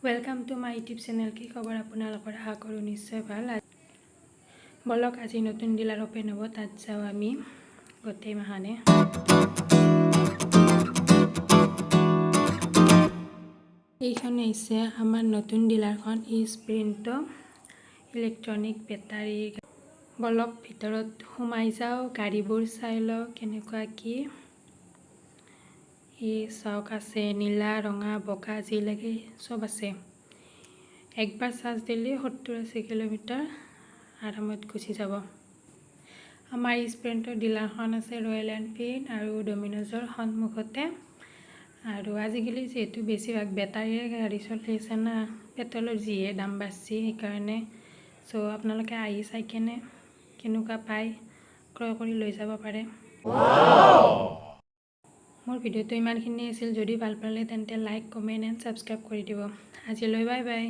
welcome to my YouTube channel की खबर আপোনালোকৰ আশা কৰো নিশ্চয় ভাল বলক আজি নতুন ডিলাৰ ওপেন হ'ব তাত যাও আমি গোটেই মাহানে এইখানে আছে আমাৰ নতুন ডিলাৰখন স্প্ৰিণ্ট ইলেক্ট্ৰনিক বেটাৰী বলক ভিতৰত সোমাই যাও গাড়ীবোৰ চাই লও কেনেকুৱা কি এই চাওক আছে নীলা ৰঙা বগা যি লাগে সব আছে একবাৰ চাৰ্জ দিলে 70-80 কিলোমিটাৰ আৰামত গুচি যাব আমাৰ স্প্ৰিণ্টৰ ডিলাৰখন আছে ৰয়েল এনফিল্ড আৰু ডমিনোজৰ সন্মুখতে আৰু আজিকালি যেহেতু বেছিভাগ বেটাৰীৰ গাড়ী চলি আছে না পেট্ৰলৰ যিহে দাম বাঢ়িছে সেইকাৰণে সো আপোনালোকে আহি চাই কেনে কেনেকুৱা পায় ক্ৰয় কৰি লৈ যাব পাৰে মোৰ ভিডিওটো ইমানখিনি আছিল যদি ভাল পালে তেন্তে লাইক কমেন্ট এণ্ড সাবস্ক্ৰাইব কৰি দিব আজিলৈ বাই বাই